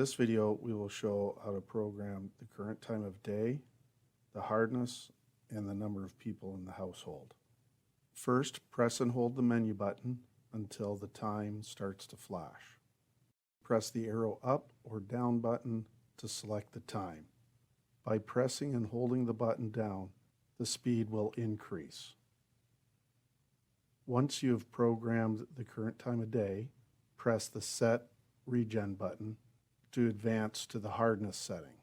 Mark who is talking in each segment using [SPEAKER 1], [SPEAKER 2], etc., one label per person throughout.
[SPEAKER 1] this video, we will show how to program the current time of day, the hardness, and the number of people in the household. First, press and hold the menu button until the time starts to flash. Press the arrow up or down button to select the time. By pressing and holding the button down, the speed will increase. Once you have programmed the current time of day, press the Set Regen button to advance to the hardness setting.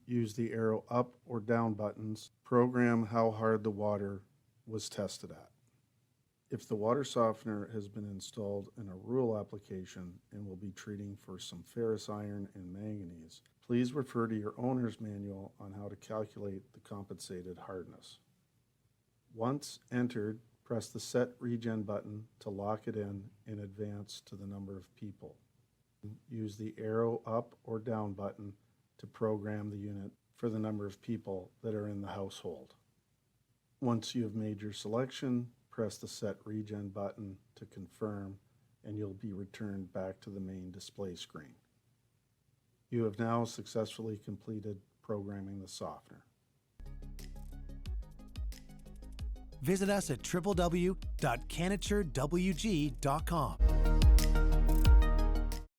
[SPEAKER 1] Use the arrow up or down buttons. Program how hard the water was tested at. If the water softener has been installed in a rural application and will be treating for some ferrous iron and manganese, please refer to your owner's manual on how to calculate the compensated hardness. Once entered, press the Set Regen button to lock it in and advance to the number of people. Use the arrow up or down button to program the unit for the number of people that are in the household. Once you have made your selection, press the Set Regen button to confirm, and you'll be returned back to the main display screen. You have now successfully completed programming the softener.
[SPEAKER 2] Visit us at www.canaturewg.com.